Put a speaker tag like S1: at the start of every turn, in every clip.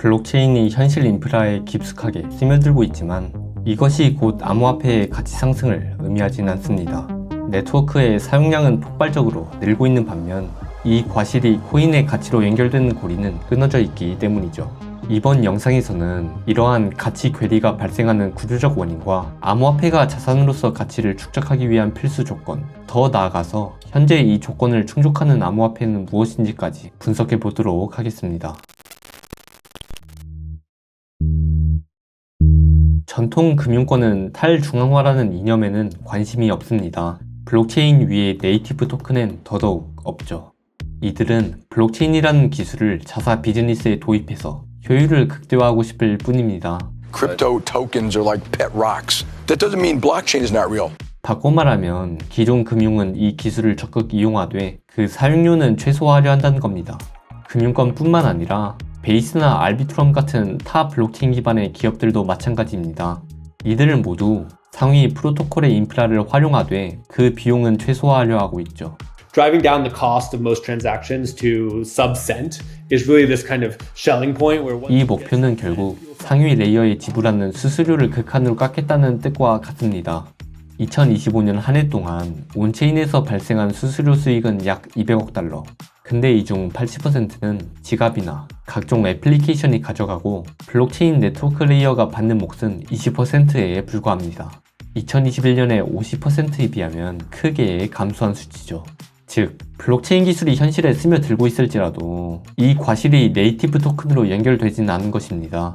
S1: 블록체인이 현실 인프라에 깊숙하게 스며들고 있지만 이것이 곧 암호화폐의 가치 상승을 의미하진 않습니다. 네트워크의 사용량은 폭발적으로 늘고 있는 반면 이 과실이 코인의 가치로 연결되는 고리는 끊어져 있기 때문이죠. 이번 영상에서는 이러한 가치 괴리가 발생하는 구조적 원인과 암호화폐가 자산으로서 가치를 축적하기 위한 필수 조건, 더 나아가서 현재 이 조건을 충족하는 암호화폐는 무엇인지까지 분석해 보도록 하겠습니다. 전통 금융권은 탈중앙화라는 이념에는 관심이 없습니다. 블록체인 위의 네이티브 토큰엔 더더욱 없죠. 이들은 블록체인이라는 기술을 자사 비즈니스에 도입해서 효율을 극대화하고 싶을 뿐입니다.
S2: Crypto tokens are like pet rocks. That doesn't mean blockchain is not real.
S1: 바꿔 말하면 기존 금융은 이 기술을 적극 이용하되 그 사용료는 최소화하려 한다는 겁니다. 금융권뿐만 아니라 베이스나 알비트럼 같은 타 블록체인 기반의 기업들도 마찬가지입니다. 이들은 모두 상위 프로토콜의 인프라를 활용하되 그 비용은 최소화하려 하고 있죠.
S3: Driving down the cost of most transactions to sub-cent is really this kind of shelling point where
S1: 이 목표는 결국 상위 레이어에 지불하는 수수료를 극한으로 깎겠다는 뜻과 같습니다. 2025년 한 해 동안 온체인에서 발생한 수수료 수익은 약 200억 달러. 근데 이 중 80%는 지갑이나 각종 애플리케이션이 가져가고 블록체인 네트워크 레이어가 받는 몫은 20%에 불과합니다. 2021년에 50%에 비하면 크게 감소한 수치죠. 즉, 블록체인 기술이 현실에 스며들고 있을지라도 이 과실이 네이티브 토큰으로 연결되지는 않은 것입니다.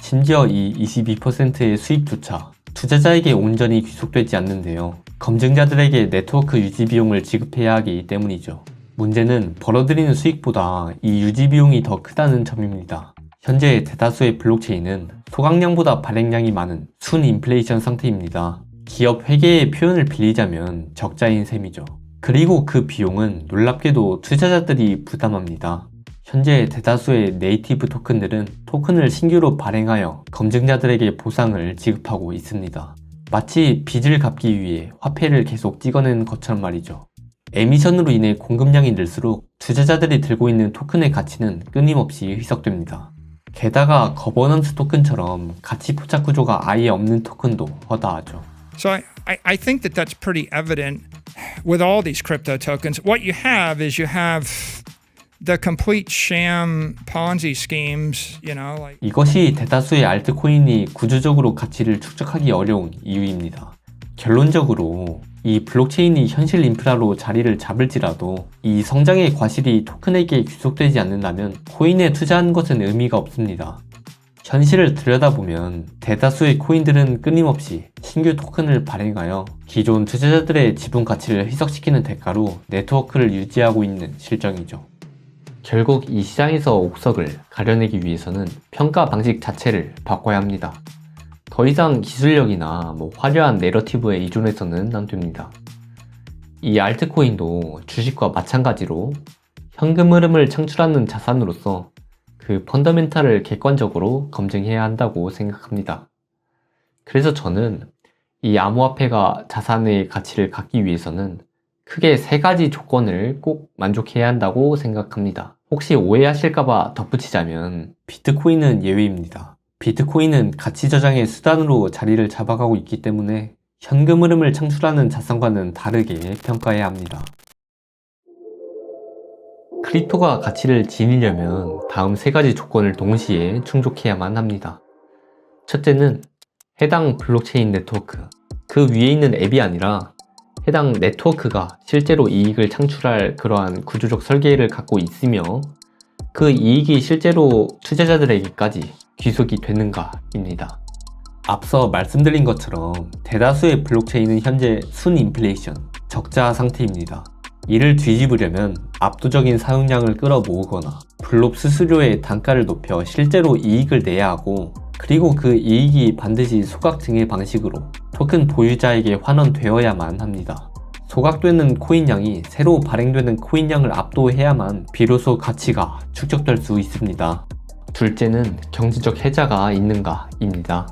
S1: 심지어 이 22%의 수익조차 투자자에게 온전히 귀속되지 않는데요. 검증자들에게 네트워크 유지 비용을 지급해야 하기 때문이죠. 문제는 벌어들이는 수익보다 이 유지 비용이 더 크다는 점입니다. 현재 대다수의 블록체인은 소각량보다 발행량이 많은 순 인플레이션 상태입니다. 기업 회계의 표현을 빌리자면 적자인 셈이죠. 그리고 그 비용은 놀랍게도 투자자들이 부담합니다. 현재 대다수의 네이티브 토큰들은 토큰을 신규로 발행하여 검증자들에게 보상을 지급하고 있습니다. 마치 빚을 갚기 위해 화폐를 계속 찍어내는 것처럼 말이죠. 에미션으로 인해 공급량이 늘수록 투자자들이 들고 있는 토큰의 가치는 끊임없이 희석됩니다. 게다가 거버넌스 토큰처럼 가치 포착 구조가 아예 없는 토큰도 허다하죠.
S4: So I think that that's pretty evident with all these crypto tokens. What you have is you have the complete sham Ponzi schemes, like
S1: 이것이 대다수의 알트코인이 구조적으로 가치를 축적하기 어려운 이유입니다. 결론적으로 이 블록체인이 현실 인프라로 자리를 잡을지라도 이 성장의 과실이 토큰에게 귀속되지 않는다면 코인에 투자하는 것은 의미가 없습니다. 현실을 들여다보면 대다수의 코인들은 끊임없이 신규 토큰을 발행하여 기존 투자자들의 지분 가치를 희석시키는 대가로 네트워크를 유지하고 있는 실정이죠. 결국 이 시장에서 옥석을 가려내기 위해서는 평가 방식 자체를 바꿔야 합니다. 더 이상 기술력이나 화려한 내러티브에 의존해서는 안 됩니다. 이 알트코인도 주식과 마찬가지로 현금 흐름을 창출하는 자산으로서 그 펀더멘탈을 객관적으로 검증해야 한다고 생각합니다. 그래서 저는 이 암호화폐가 자산의 가치를 갖기 위해서는 크게 3가지 조건을 꼭 만족해야 한다고 생각합니다. 혹시 오해하실까봐 덧붙이자면 비트코인은 예외입니다. 비트코인은 가치 저장의 수단으로 자리를 잡아가고 있기 때문에 현금 흐름을 창출하는 자산과는 다르게 평가해야 합니다. 크립토가 가치를 지니려면 다음 3가지 조건을 동시에 충족해야만 합니다. 첫째는 해당 블록체인 네트워크, 그 위에 있는 앱이 아니라 해당 네트워크가 실제로 이익을 창출할 그러한 구조적 설계를 갖고 있으며 그 이익이 실제로 투자자들에게까지 귀속이 되는가입니다. 앞서 말씀드린 것처럼 대다수의 블록체인은 현재 순 인플레이션, 적자 상태입니다. 이를 뒤집으려면 압도적인 사용량을 끌어모으거나 블록 수수료의 단가를 높여 실제로 이익을 내야 하고, 그리고 그 이익이 반드시 소각 증액 방식으로 토큰 보유자에게 환원되어야만 합니다. 소각되는 코인량이 새로 발행되는 코인량을 압도해야만 비로소 가치가 축적될 수 있습니다. 둘째는 경제적 해자가 있는가입니다.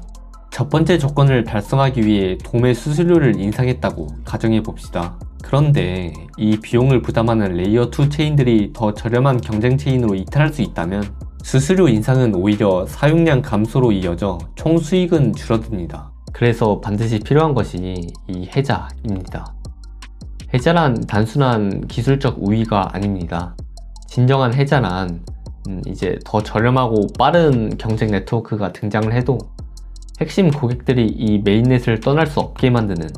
S1: 첫 번째 조건을 달성하기 위해 도매 수수료를 인상했다고 가정해 봅시다. 그런데 이 비용을 부담하는 레이어 2 체인들이 더 저렴한 경쟁 체인으로 이탈할 수 있다면 수수료 인상은 오히려 사용량 감소로 이어져 총 수익은 줄어듭니다. 그래서 반드시 필요한 것이 이 해자입니다. 해자란 단순한 기술적 우위가 아닙니다. 진정한 해자란 이제 더 저렴하고 빠른 경쟁 네트워크가 등장을 해도 핵심 고객들이 이 메인넷을 떠날 수 없게 만드는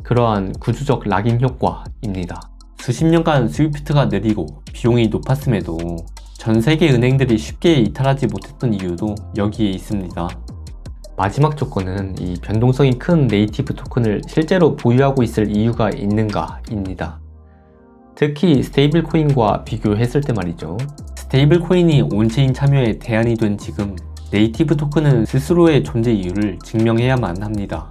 S1: 그러한 구조적 락인 효과입니다. 수십 년간 스위프트가 느리고 비용이 높았음에도 전 세계 은행들이 쉽게 이탈하지 못했던 이유도 여기에 있습니다. 마지막 조건은 이 변동성이 큰 네이티브 토큰을 실제로 보유하고 있을 이유가 있는가입니다. 특히 스테이블 코인과 비교했을 때 말이죠. 스테이블 코인이 온체인 참여에 대안이 된 지금 네이티브 토큰은 스스로의 존재 이유를 증명해야만 합니다.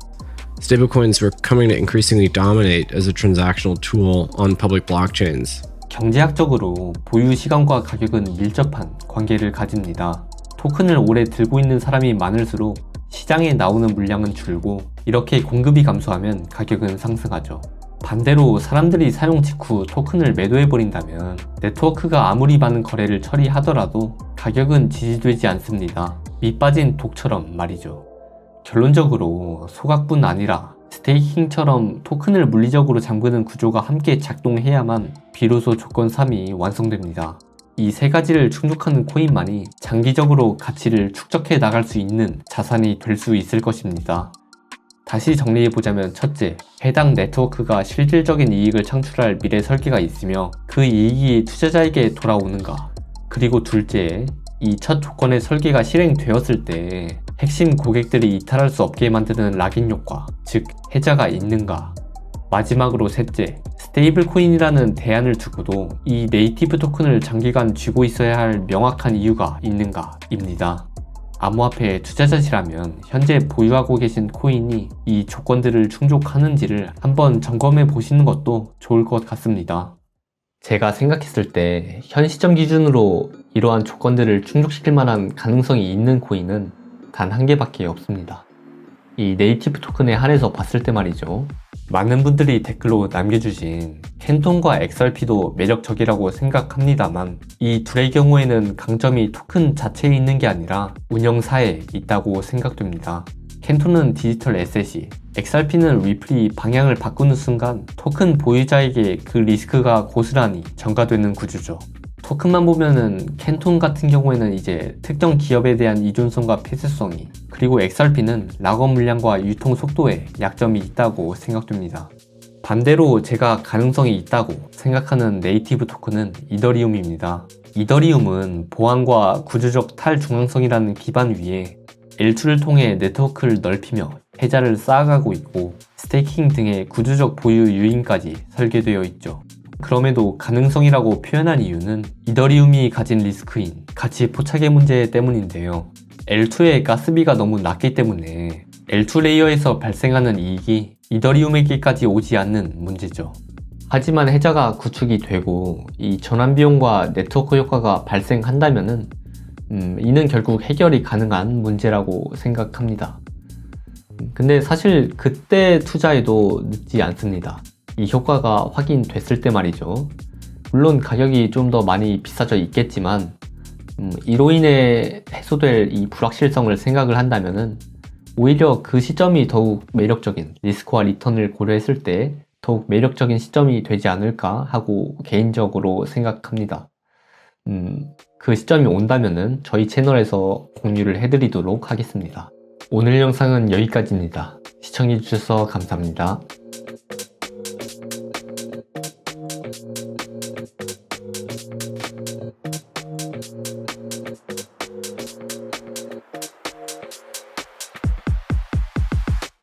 S5: Stablecoins are coming to increasingly dominate as a transactional tool on public blockchains.
S1: 경제학적으로 보유 시간과 가격은 밀접한 관계를 가집니다. 토큰을 오래 들고 있는 사람이 많을수록 시장에 나오는 물량은 줄고 이렇게 공급이 감소하면 가격은 상승하죠. 반대로 사람들이 사용 직후 토큰을 매도해버린다면 네트워크가 아무리 많은 거래를 처리하더라도 가격은 지지되지 않습니다. 밑 빠진 독처럼 말이죠. 결론적으로 소각뿐 아니라 스테이킹처럼 토큰을 물리적으로 잠그는 구조가 함께 작동해야만 비로소 조건 3이 완성됩니다. 이 세 가지를 충족하는 코인만이 장기적으로 가치를 축적해 나갈 수 있는 자산이 될 수 있을 것입니다. 다시 정리해보자면 첫째, 해당 네트워크가 실질적인 이익을 창출할 미래 설계가 있으며 그 이익이 투자자에게 돌아오는가. 그리고 둘째, 이 첫 조건의 설계가 실행되었을 때 핵심 고객들이 이탈할 수 없게 만드는 락인 효과, 즉 해자가 있는가. 마지막으로 셋째, 스테이블 코인이라는 대안을 두고도 이 네이티브 토큰을 장기간 쥐고 있어야 할 명확한 이유가 있는가입니다. 암호화폐 투자자시라면 현재 보유하고 계신 코인이 이 조건들을 충족하는지를 한번 점검해 보시는 것도 좋을 것 같습니다. 제가 생각했을 때 현 시점 기준으로 이러한 조건들을 충족시킬 만한 가능성이 있는 코인은 단 한 개밖에 없습니다. 이 네이티브 토큰에 한해서 봤을 때 말이죠. 많은 분들이 댓글로 남겨주신 캔톤과 XRP도 매력적이라고 생각합니다만 이 둘의 경우에는 강점이 토큰 자체에 있는 게 아니라 운영사에 있다고 생각됩니다. 캔톤은 디지털 에셋이, XRP는 리플이 방향을 바꾸는 순간 토큰 보유자에게 그 리스크가 고스란히 전가되는 구조죠. 토큰만 보면은 캔톤 같은 경우에는 이제 특정 기업에 대한 이존성과 폐쇄성이, 그리고 XRP는 락업 물량과 유통 속도에 약점이 있다고 생각됩니다. 반대로 제가 가능성이 있다고 생각하는 네이티브 토큰은 이더리움입니다. 이더리움은 보안과 구조적 탈중앙성이라는 기반 위에 L2를 통해 네트워크를 넓히며 해자를 쌓아가고 있고 스테이킹 등의 구조적 보유 요인까지 설계되어 있죠. 그럼에도 가능성이라고 표현한 이유는 이더리움이 가진 리스크인 가치 포착의 문제 때문인데요. L2의 가스비가 너무 낮기 때문에 L2 레이어에서 발생하는 이익이 이더리움에게까지 오지 않는 문제죠. 하지만 해자가 구축이 되고 이 전환 비용과 네트워크 효과가 발생한다면은 이는 결국 해결이 가능한 문제라고 생각합니다. 근데 사실 그때 투자해도 늦지 않습니다. 이 효과가 확인됐을 때 말이죠. 물론 가격이 좀 더 많이 비싸져 있겠지만 이로 인해 해소될 이 불확실성을 생각을 한다면은 오히려 그 시점이 더욱 매력적인, 리스크와 리턴을 고려했을 때 더욱 매력적인 시점이 되지 않을까 하고 개인적으로 생각합니다. 그 시점이 온다면은 저희 채널에서 공유를 해드리도록 하겠습니다. 오늘 영상은 여기까지입니다. 시청해주셔서 감사합니다.